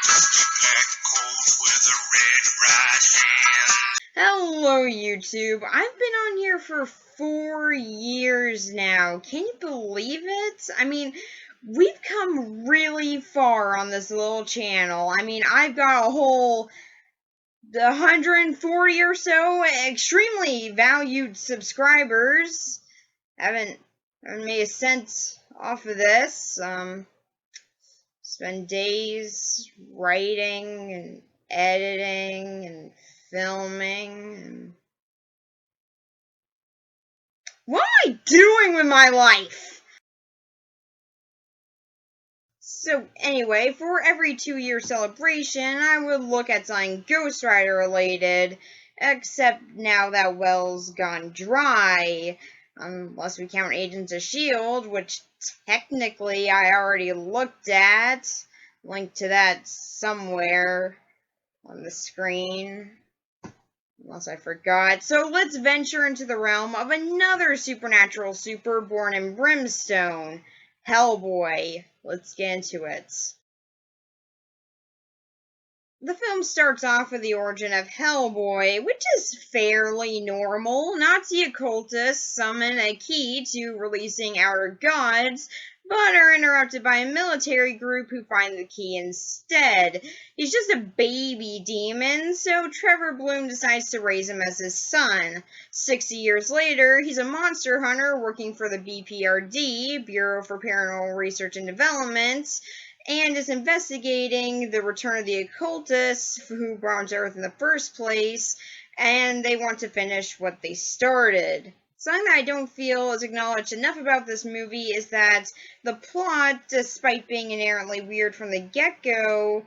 Black coat with a red right hand. Hello, YouTube. I've been on here for 4 years now. Can you believe it? I mean, we've come really far on this little channel. I mean, I've got a whole 140 or so extremely valued subscribers. Haven't made a cent off of this. Spend days writing and editing and filming and what am I doing with my life? So anyway, for every 2-year celebration, I would look at something Ghost Rider related, except now that well's gone dry, unless we count Agents of S.H.I.E.L.D., which technically I already looked at. Link to that somewhere on the screen. Unless I forgot. So let's venture into the realm of another supernatural super born in brimstone, Hellboy. Let's get into it. The film starts off with the origin of Hellboy, which is fairly normal. Nazi occultists summon a key to releasing outer gods, but are interrupted by a military group who find the key instead. He's just a baby demon, so Trevor Bloom decides to raise him as his son. 60 years later, he's a monster hunter working for the BPRD, Bureau for Paranormal Research and Development, and is investigating the return of the occultists who brought him to Earth in the first place, and they want to finish what they started. Something that I don't feel is acknowledged enough about this movie is that the plot, despite being inherently weird from the get-go,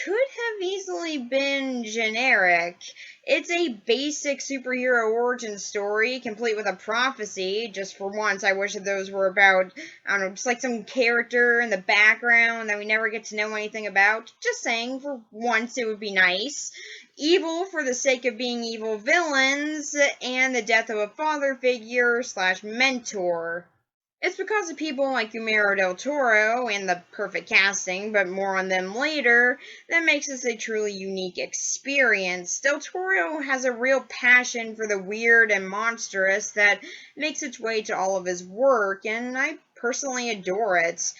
could have easily been generic. It's a basic superhero origin story, complete with a prophecy. Just for once, I wish that those were about, I don't know, just like some character in the background that we never get to know anything about. Just saying, for once it would be nice. Evil for the sake of being evil villains, and the death of a father figure / mentor. It's because of people like Guillermo del Toro and the perfect casting, but more on them later, that makes this a truly unique experience. Del Toro has a real passion for the weird and monstrous that makes its way to all of his work, and I personally adore it.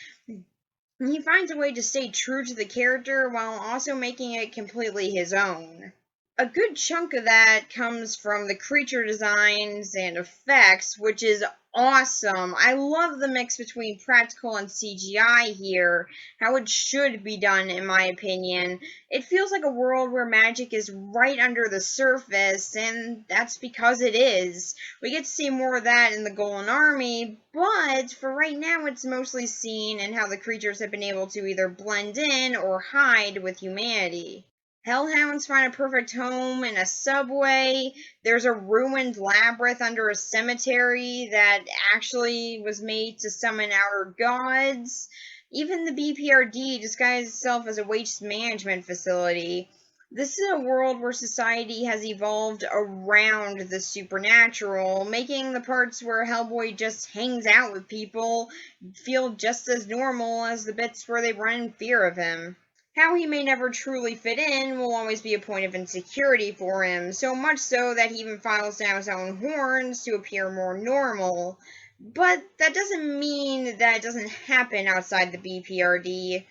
He finds a way to stay true to the character while also making it completely his own. A good chunk of that comes from the creature designs and effects, which is awesome. I love the mix between practical and CGI here, how it should be done in my opinion. It feels like a world where magic is right under the surface, and that's because it is. We get to see more of that in the Golden Army, but for right now it's mostly seen in how the creatures have been able to either blend in or hide with humanity. Hellhounds find a perfect home in a subway. There's a ruined labyrinth under a cemetery that actually was made to summon outer gods. Even the BPRD disguises itself as a waste management facility. This is a world where society has evolved around the supernatural, making the parts where Hellboy just hangs out with people feel just as normal as the bits where they run in fear of him. How he may never truly fit in will always be a point of insecurity for him, so much so that he even files down his own horns to appear more normal. But that doesn't mean that it doesn't happen outside the BPRD.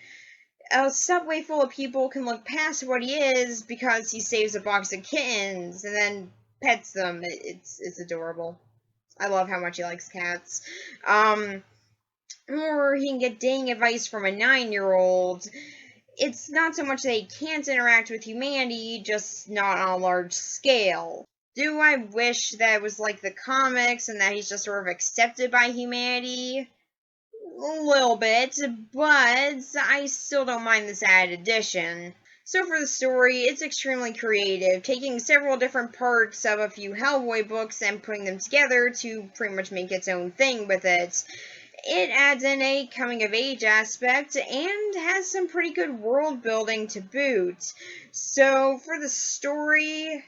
A subway full of people can look past what he is because he saves a box of kittens and then pets them. It's adorable. I love how much he likes cats. Or he can get dating advice from a 9-year-old. It's not so much that he can't interact with humanity, just not on a large scale. Do I wish that it was like the comics and that he's just sort of accepted by humanity? A little bit, but I still don't mind this added addition. So for the story, it's extremely creative, taking several different parts of a few Hellboy books and putting them together to pretty much make its own thing with it. It adds in a coming-of-age aspect and has some pretty good world building to boot. So, for the story,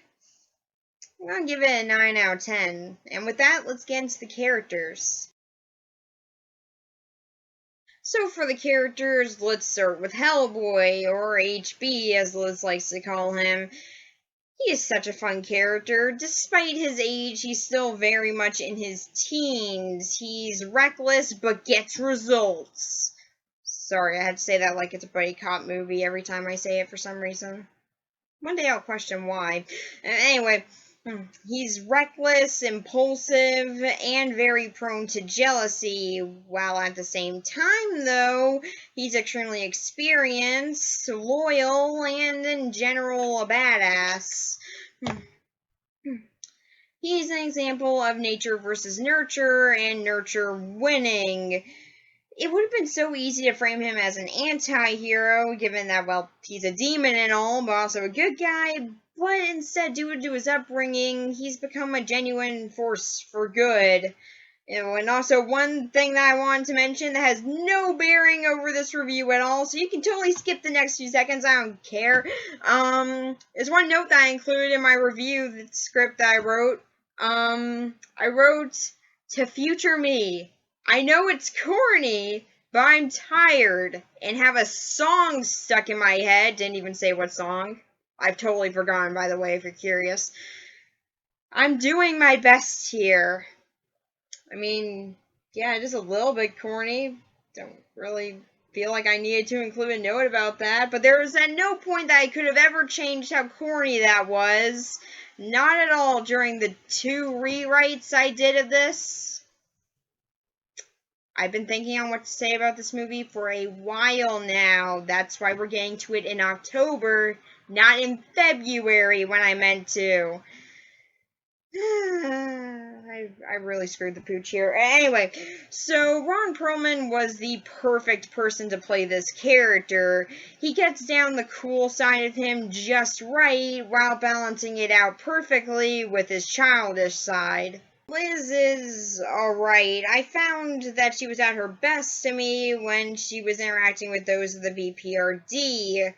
I'm going to give it a 9 out of 10. And with that, let's get into the characters. So for the characters, let's start with Hellboy, or HB as Liz likes to call him. He is such a fun character. Despite his age, he's still very much in his teens. He's reckless, but gets results. Sorry, I had to say that like it's a buddy cop movie every time I say it for some reason. One day I'll question why. Anyway, he's reckless, impulsive, and very prone to jealousy, while at the same time, though, he's extremely experienced, loyal, and in general a badass. He's an example of nature versus nurture, and nurture winning. It would have been so easy to frame him as an anti-hero, given that, well, he's a demon and all, but also a good guy, but instead, due to his upbringing, he's become a genuine force for good. And also, one thing that I wanted to mention that has no bearing over this review at all, so you can totally skip the next few seconds, I don't care, is one note that I included in my review, the script that I wrote. I wrote, "To future me, I know it's corny, but I'm tired and have a song stuck in my head." Didn't even say what song. I've totally forgotten, by the way, if you're curious. "I'm doing my best here." I mean, yeah, just a little bit corny. Don't really feel like I needed to include a note about that, but there was at no point that I could have ever changed how corny that was. Not at all during the 2 rewrites I did of this. I've been thinking on what to say about this movie for a while now. That's why we're getting to it in October, not in February when I meant to. I really screwed the pooch here. Anyway, so Ron Perlman was the perfect person to play this character. He gets down the cool side of him just right, while balancing it out perfectly with his childish side. Liz is alright. I found that she was at her best to me when she was interacting with those of the BPRD.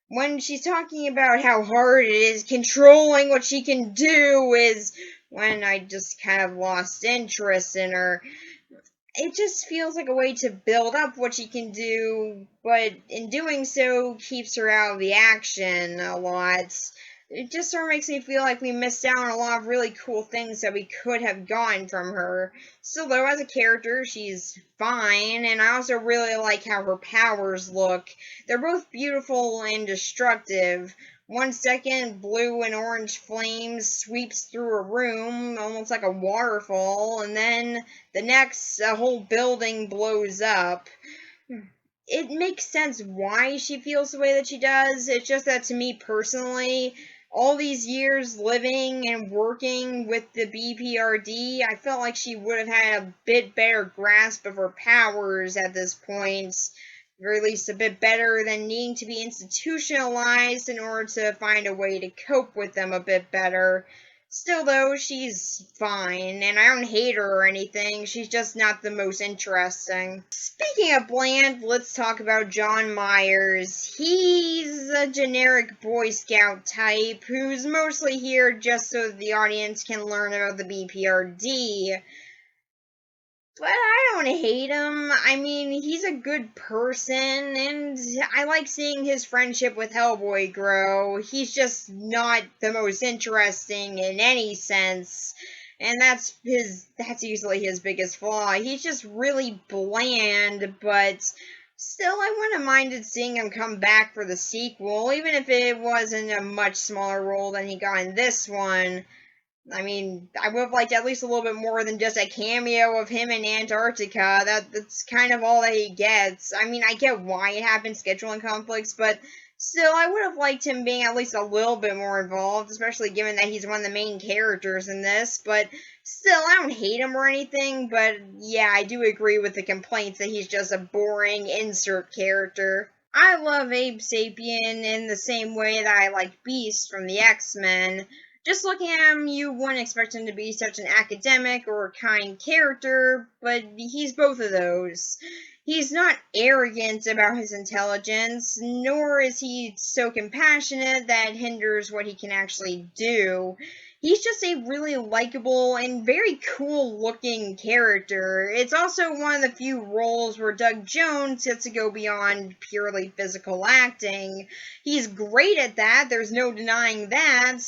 When she's talking about how hard it is controlling what she can do is when I just kind of lost interest in her. It just feels like a way to build up what she can do, but in doing so keeps her out of the action a lot. It just sort of makes me feel like we missed out on a lot of really cool things that we could have gotten from her. Still, though, as a character, she's fine, and I also really like how her powers look. They're both beautiful and destructive. 1 second, blue and orange flames sweeps through a room, almost like a waterfall, and then the next, a whole building blows up. It makes sense why she feels the way that she does. It's just that to me personally, all these years living and working with the BPRD, I felt like she would have had a bit better grasp of her powers at this point, or at least a bit better than needing to be institutionalized in order to find a way to cope with them a bit better. Still, though, she's fine, and I don't hate her or anything, she's just not the most interesting. Speaking of bland, let's talk about John Myers. He's a generic Boy Scout type, who's mostly here just so the audience can learn about the BPRD. But I don't hate him. I mean, he's a good person, and I like seeing his friendship with Hellboy grow. He's just not the most interesting in any sense, and that's usually his biggest flaw. He's just really bland, but still, I wouldn't have minded seeing him come back for the sequel, even if it was in a much smaller role than he got in this one. I mean, I would have liked at least a little bit more than just a cameo of him in Antarctica. That's kind of all that he gets. I mean, I get why it happened, scheduling conflicts, but still, I would have liked him being at least a little bit more involved, especially given that he's one of the main characters in this. But still, I don't hate him or anything, but yeah, I do agree with the complaints that he's just a boring insert character. I love Abe Sapien in the same way that I like Beast from the X-Men. Just looking at him, you wouldn't expect him to be such an academic or kind character, but he's both of those. He's not arrogant about his intelligence, nor is he so compassionate that it hinders what he can actually do. he's just a really likable and very cool looking character. It's also one of the few roles where Doug Jones gets to go beyond purely physical acting. He's great at that, there's no denying that.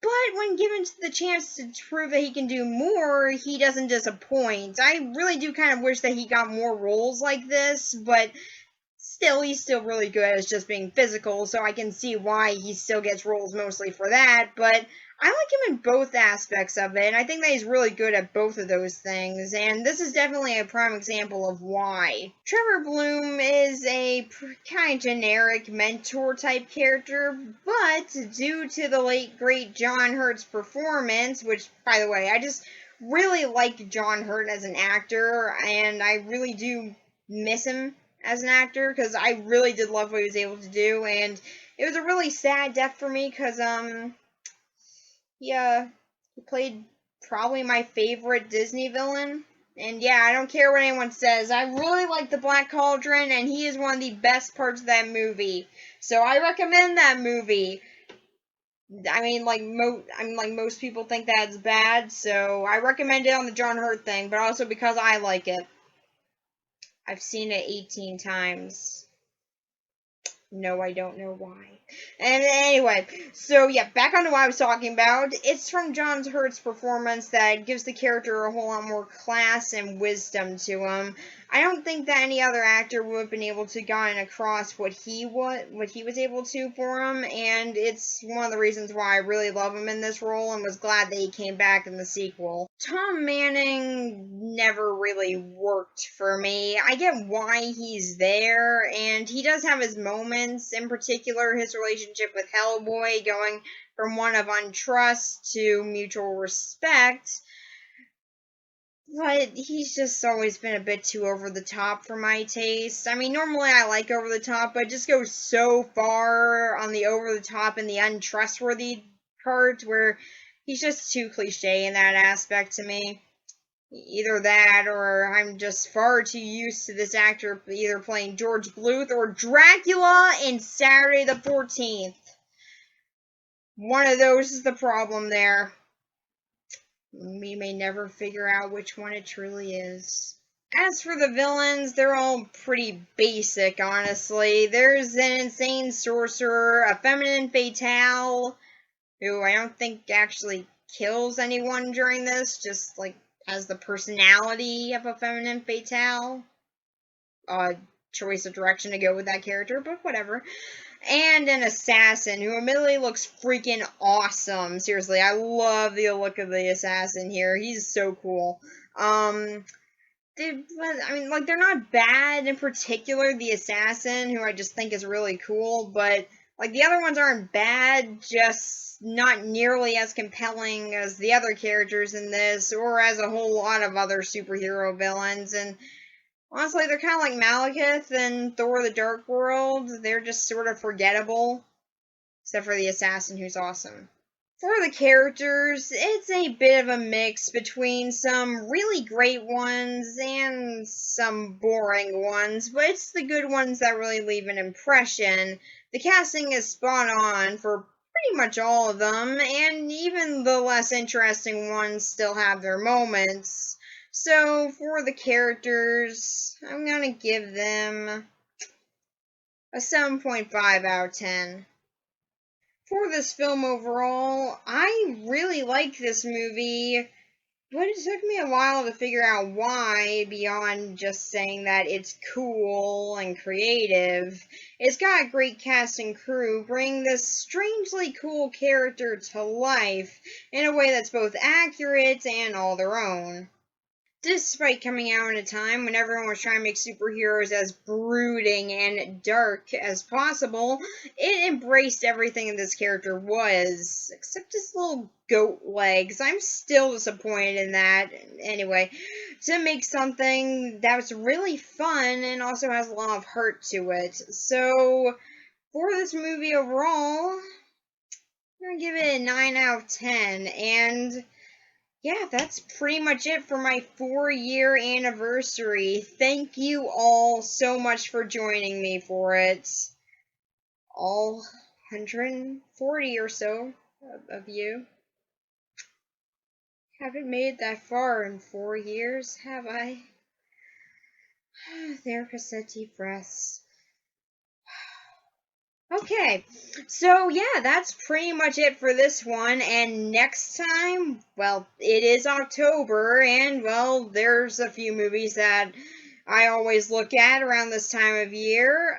But when given the chance to prove that he can do more, he doesn't disappoint. I really do kind of wish that he got more roles like this, but still, he's still really good as just being physical, so I can see why he still gets roles mostly for that, but I like him in both aspects of it, and I think that he's really good at both of those things, and this is definitely a prime example of why. Trevor Bloom is a kind of generic mentor-type character, but due to the late, great John Hurt's performance, which, by the way, I just really like John Hurt as an actor, and I really do miss him as an actor, because I really did love what he was able to do, and it was a really sad death for me, because, he played probably my favorite Disney villain, and yeah, I don't care what anyone says, I really like The Black Cauldron, and he is one of the best parts of that movie, so I recommend that movie. I mean, like most people think that's bad, so I recommend it on the John Hurt thing, but also because I like it. I've seen it 18 times. No, I don't know why. And anyway, so yeah, back on to what I was talking about. It's from John Hurt's performance that gives the character a whole lot more class and wisdom to him. I don't think that any other actor would have been able to gotten across what he was able to for him, and it's one of the reasons why I really love him in this role and was glad that he came back in the sequel. Tom Manning never really worked for me. I get why he's there, and he does have his moments, in particular his relationship with Hellboy going from one of untrust to mutual respect. But he's just always been a bit too over the top for my taste. I mean, normally I like over the top, but it just goes so far on the over the top and the untrustworthy part where he's just too cliche in that aspect to me. Either that, or I'm just far too used to this actor either playing George Bluth or Dracula in Saturday the 14th. One of those is the problem there. We may never figure out which one it truly is. As for the villains, they're all pretty basic, honestly. There's an insane sorcerer, a feminine fatale, who I don't think actually kills anyone during this, just, like, has the personality of a feminine fatale. Choice of direction to go with that character, but whatever. And an assassin who admittedly looks freaking awesome. Seriously, I love the look of the assassin here. He's so cool. They're not bad in particular. The assassin, who I just think is really cool, but like the other ones aren't bad, just not nearly as compelling as the other characters in this, or as a whole lot of other superhero villains. And honestly, they're kind of like Malekith and Thor the Dark World. They're just sort of forgettable. Except for the assassin, who's awesome. For the characters, it's a bit of a mix between some really great ones and some boring ones, but it's the good ones that really leave an impression. The casting is spot on for pretty much all of them, and even the less interesting ones still have their moments. So, for the characters, I'm gonna give them a 7.5 out of 10. For this film overall, I really like this movie, but it took me a while to figure out why, beyond just saying that it's cool and creative. It's got a great cast and crew, bringing this strangely cool character to life in a way that's both accurate and all their own. Despite coming out in a time when everyone was trying to make superheroes as brooding and dark as possible, it embraced everything that this character was, except his little goat legs. I'm still disappointed in that. Anyway, to make something that was really fun and also has a lot of heart to it. So, for this movie overall, I'm gonna give it a 9 out of 10, and yeah, that's pretty much it for my 4-year anniversary. Thank you all so much for joining me for it. All 140 or so of you. Haven't made it that far in 4 years, have I? Therapist said deep breaths. Okay, so yeah, that's pretty much it for this one, and next time, well, it is October, and well, there's a few movies that I always look at around this time of year,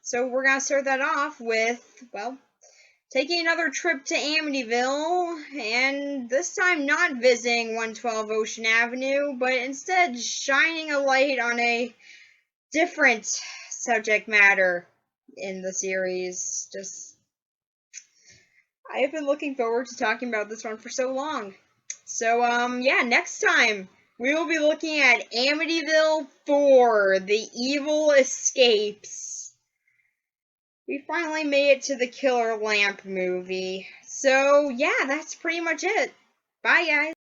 so we're gonna start that off with, well, taking another trip to Amityville, and this time not visiting 112 Ocean Avenue, but instead shining a light on a different subject matter in the series. I have been looking forward to talking about this one for so long. So, yeah, next time we will be looking at Amityville 4, The Evil Escapes. We finally made it to the Killer Lamp movie. So, yeah, that's pretty much it. Bye, guys.